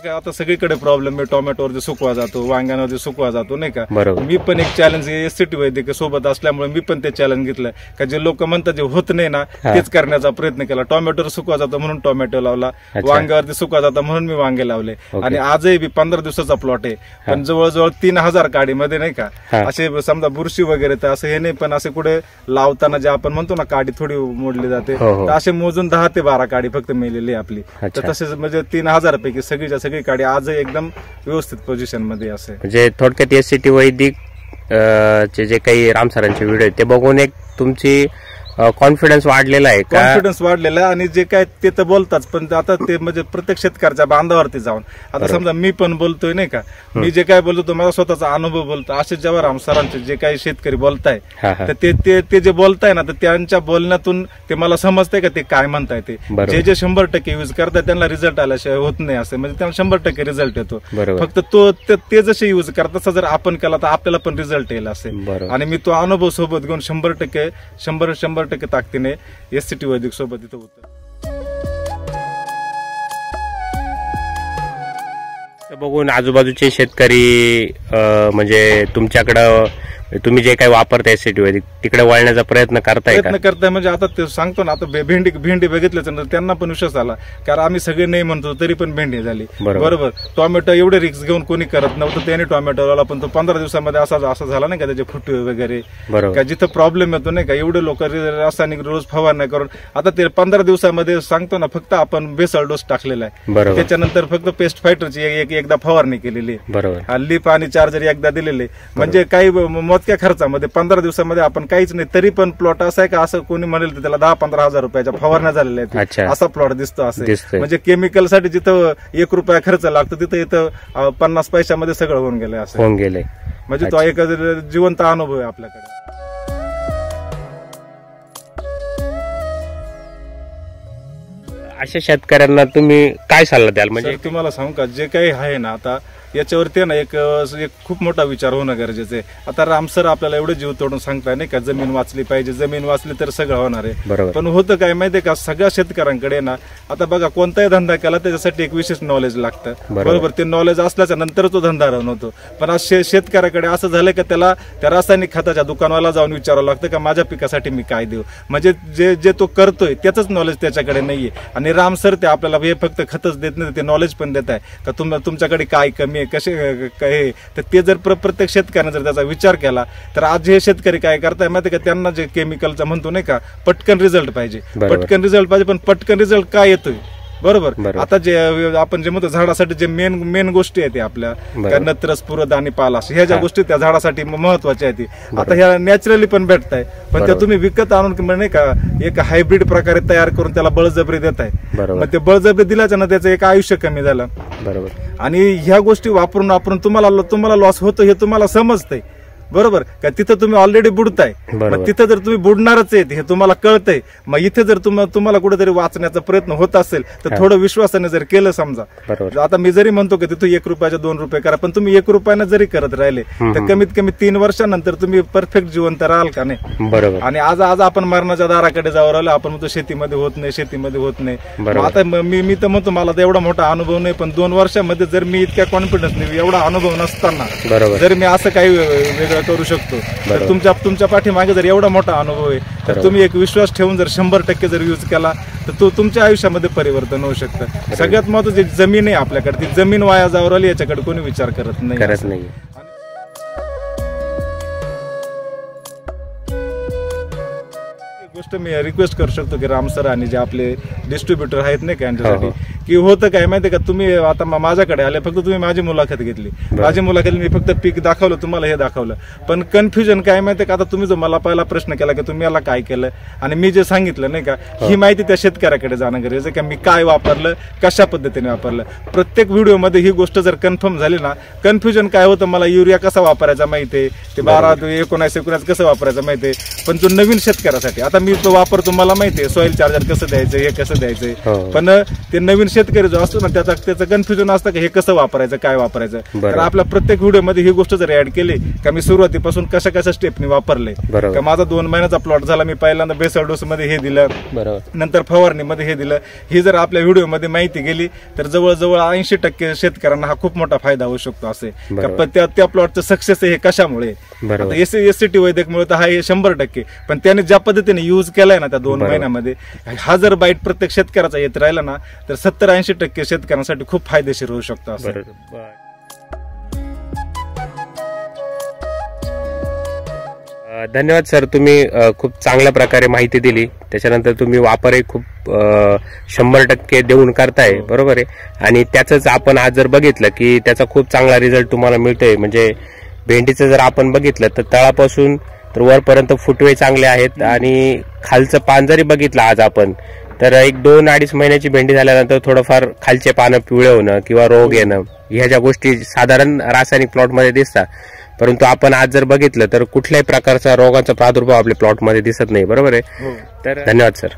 आता सगळीकडे प्रॉब्लेम आहे. टोमॅटोवरती सुकवा जातो, वांग्यांवरती सुकवा जातो नाही का. मी पण एक चॅलेंज SCT वैद्यकीय सोबत असल्यामुळे मी पण ते चॅलेंज घेतलं का जे लोक म्हणतात जे होत नाही ना तेच करण्याचा प्रयत्न केला. टोमॅटोवर सुकवा जातो म्हणून टोमॅटो लावला, वांग्यावरती सुकवा जातो म्हणून मी वांगे लावले. आणि आजही 15 दिवसाचा प्लॉट आहे, पण जवळजवळ 3000 काडीमध्ये नाही का असे समजा बुरशी वगैरे तर असं हे नाही, पण असे कुठे लावताना जे आपण म्हणतो ना काडी थोडी मोडली जाते तर असे मोजून 10 ते 12 काडी फक्त मेलेली आपली. तर तसेच म्हणजे 3000 पैकी सगळी काडी आज एकदम व्यवस्थित पोझिशन मध्ये असे. म्हणजे थोडक्यात SCT वैदिक जे काही राम सरांचे व्हिडिओ आहेत ते बघून एक तुमची कॉन्फिडन्स वाढलेला आहे. कॉन्फिडन्स वाढलेला आहे आणि जे काय ते तर बोलताच, पण आता ते म्हणजे प्रत्येक शेतकऱ्याच्या बांधावरती जाऊन आता समजा मी पण बोलतोय नाही का, मी जे काय बोलतो माझा स्वतःचा अनुभव बोलतो. असे जेव्हा राम सरांचे जे काही शेतकरी बोलताय तर ते जे बोलताय ना तर त्यांच्या बोलण्यातून ते मला समजतंय का ते काय म्हणताय. ते जे 100% यूज करताय त्यांना रिझल्ट आल्याशिवाय होत नाही असे, म्हणजे त्यांना 100% रिझल्ट येतो. फक्त ते जसे यूज करतात तसं जर आपण केला तर आपल्याला पण रिझल्ट येईल असे. आणि मी तो अनुभव सोबत घेऊन 100% ताकदीने SCT वैदिक सोबत इथं होतं. बघून आजूबाजूचे शेतकरी म्हणजे तुमच्याकडं तुम्ही जे काही वापरताय SCT वैदिक तिकडे वळण्याचा प्रयत्न करताय. म्हणजे आता ते सांगतो ना, आता भेंडी बघितल्याच नंतर त्यांना पण विश्वास आला, कारण आम्ही सगळे नाही म्हणतो तरी पण भेंडी झाली. बरोबर. टोमॅटो एवढे रिक्स घेऊन कोणी करत नव्हतं, त्याने टोमॅटो लावला, पण तो 15 दिवसामध्ये असा झाला नाही का त्याचे फुटवे वगैरे का जिथं प्रॉब्लेम येतो नाही का. एवढे लोक रासायनिक रोज फवारणी करून आता ते 15 दिवसामध्ये सांगतो ना फक्त आपण बेसल डोस टाकलेला आहे. त्याच्यानंतर फक्त पेस्ट फायटरची एकदा फवारणी केलेली, लिप आणि चार्जर एकदा दिलेले. म्हणजे काही मोजक्या खर्चामध्ये 15 दिवसामध्ये आपण काहीच नाही, तरी पण प्लॉट असा आहे का असं कोणी म्हणेल तर त्याला 10-15 हजार रुपयाच्या फवारण्या झालेल्या आहेत असा प्लॉट दिसतो. असं म्हणजे केमिकल साठी जिथं 1 रुपया खर्च लागतो तिथं इथं 50 पैशामध्ये सगळं होऊन गेलंय. असं होऊन गेलंय. म्हणजे तो एक जिवंत अनुभव आहे आपल्याकडे. अशा शेतकऱ्यांना तुम्ही काय सल्ला द्याल? म्हणजे तुम्हाला सांगू का, जे काही आहे ना आता याच्यावरती ना एक खूप मोठा विचार होणं गरजेचं आहे. आता रामसर आपल्याला एवढं जीव तोडून सांगताय नाही का, जमीन वाचली पाहिजे, जमीन वाचली तर सगळं होणार आहे. पण होतं काय माहितीये का, सगळ्या शेतकऱ्यांकडे ना आता बघा कोणताही धंदा केला त्याच्यासाठी एक विशेष नॉलेज लागतं. बरोबर. ते नॉलेज असल्याच्या नंतर तो धंदा रन होतो. पण आज शेतकऱ्याकडे असं झालंय का त्याला त्या रासायनिक खताच्या दुकानाला जाऊन विचारावं लागतं का माझ्या पिकासाठी मी काय देऊ. म्हणजे जे तो करतोय त्याच नॉलेज त्याच्याकडे नाहीये. आणि रामसर ते आपल्याला हे फक्त खतच देत नाही, ते नॉलेज पण देत आहे का तुमच्याकडे काय कमी कसे काय. तर ते जर प्रत्येक शेतकऱ्याने जर त्याचा विचार केला तर आज हे शेतकरी काय करताय माहिती का, त्यांना जे केमिकलचं म्हणतो नाही का पटकन रिझल्ट पाहिजे, पण पटकन रिझल्ट काय येतोय. बरोबर. आता जे आपण जे म्हणतो झाडासाठी जे मेन गोष्टी आहेत आपल्या नत्र स्फुरद आणि पालाश ह्या ज्या गोष्टी त्या झाडासाठी महत्वाच्या आहेत, आता ह्या नॅचरली पण भेटताय, पण त्या तुम्ही विकत आणून नाही का एक हायब्रिड प्रकारे तयार करून त्याला बळजबरी देताय. मग ते बळजबरी दिल्याच्या ना त्याचं एक आयुष्य कमी झालं. बरोबर. आणि ह्या गोष्टी वापरून तुम्हाला लॉस होतो हे तुम्हाला समजतंय. बरोबर का, तिथं तुम्ही ऑलरेडी बुडताय, तिथं जर तुम्ही बुडणारच आहे हे तुम्हाला कळतंय. मग इथे जर तुम्हाला कुठेतरी वाचण्याचा प्रयत्न होत असेल तर थोडं विश्वासाने जर केलं, समजा आता मी जरी म्हणतो की तिथं 1 रुपयाच्या 2 रुपये करा, पण तुम्ही 1 रुपयाने जरी करत राहिले तर कमीत कमी 3 वर्षानंतर तुम्ही परफेक्ट जिवंत राहाल का नाही. बरोबर. आणि आज आपण मरणाच्या दाराकडे जाऊ राहिलो, आपण म्हणतो शेतीमध्ये होत नाही. आता मी तर म्हणतो मला तर एवढा मोठा अनुभव नाही, पण 2 वर्षामध्ये जर मी इतक्या कॉन्फिडन्स नाही, एवढा अनुभव नसताना जर मी असं काही वेगळं करू शकतो, तर तुमच्या पाठीमागे जर एवढा मोठा अनुभव आहे तर तुम्ही एक विश्वास ठेवून जर 100% जर यूज केला तर तो तुमच्या आयुष्यामध्ये परिवर्तन होऊ शकतं. सगळ्यात महत्त्वाची जमीन आहे आपल्याकडे, ती जमीन वाया जाऊ राहिली याच्याकडे कोणी विचार करत नाही. गोष्ट मी रिक्वेस्ट करू शकतो की राम सर आणि जे आपले डिस्ट्रीब्युटर आहेत नाही का यांच्यासाठी, की होतं काय माहितीये का, तुम्ही आता माझ्याकडे आले, फक्त तुम्ही माझी मुलाखत घेतली, माझी मुलाखत मी फक्त पीक दाखवलं तुम्हाला, हे दाखवलं, पण कन्फ्युजन काय माहितीये का, आता तुम्ही जो मला पहिला प्रश्न केला की तुम्ही याला काय केलं आणि मी जे सांगितलं नाही का, ही माहिती त्या शेतकऱ्याकडे जाणं गरजेचं आहे, की मी काय वापरलं, कशा पद्धतीने वापरलं. प्रत्येक व्हिडिओमध्ये ही गोष्ट जर कन्फर्म झाली ना, कन्फ्युजन काय होतं, मला युरिया कसा वापरायचा माहितीये, ते 12-19 कसं वापरायचं माहितीये, पण जो नवीन शेतकऱ्यासाठी, आता मी तो वापरतो, मला माहितीये सॉइल चार्जर कसं द्यायचं, हे कसं द्यायचंय, पण ते नवीन शेतकरी जो असतो ना, त्याचं कन्फ्युजन असतं की हे कसं वापरायचं, काय वापरायचं. तर आपल्या प्रत्येक व्हिडिओमध्ये ही गोष्ट जर ऍड केली का, मी सुरुवातीपासून कशा कशा स्टेपनी वापरले, का माझा 2 महिन्याचा प्लॉट झाला, मी पहिल्यांदा बेसल डोस मध्ये हे दिलं, नंतर फवारणीमध्ये हे दिलं, ही जर आपल्या व्हिडिओमध्ये माहिती गेली तर जवळजवळ 80% शेतकऱ्यांना हा खूप मोठा फायदा होऊ शकतो. असे त्या प्लॉटचं सक्सेस हे कशामुळे, SCT वैदिकमुळे तर हा 100%, पण त्याने ज्या पद्धतीने युज केलाय ना त्या 2 महिन्यामध्ये, हा जर बाईट प्रत्येक शेतकऱ्याचा येत राहिला ना, तर 70-80% शेतकऱ्यांसाठी खूप फायदेशीर होऊ शकतो. असं धन्यवाद सर, तुम्ही खूप चांगल्या प्रकारे माहिती दिली. त्याच्यानंतर तुम्ही वापरही खूप 100% देऊन करताय, बरोबर आहे. आणि त्याच आपण आज जर बघितलं की त्याचा खूप चांगला रिझल्ट तुम्हाला मिळतोय. म्हणजे भेंडीचं जर आपण बघितलं तर तळापासून तर वरपर्यंत फुटवे चांगले आहेत, आणि खालचं पान जरी बघितलं आज आपण, तर 1-2-2.5 महिन्याची भेंडी झाल्यानंतर थोडंफार खालचे पानं पिवळे होणं किंवा रोग येणं, ह्या ज्या गोष्टी साधारण रासायनिक प्लॉटमध्ये दिसतात, परंतु आपण आज जर बघितलं तर कुठल्याही प्रकारचा रोगाचा प्रादुर्भाव आपल्या प्लॉटमध्ये दिसत नाही, बरोबर आहे. तर धन्यवाद सर.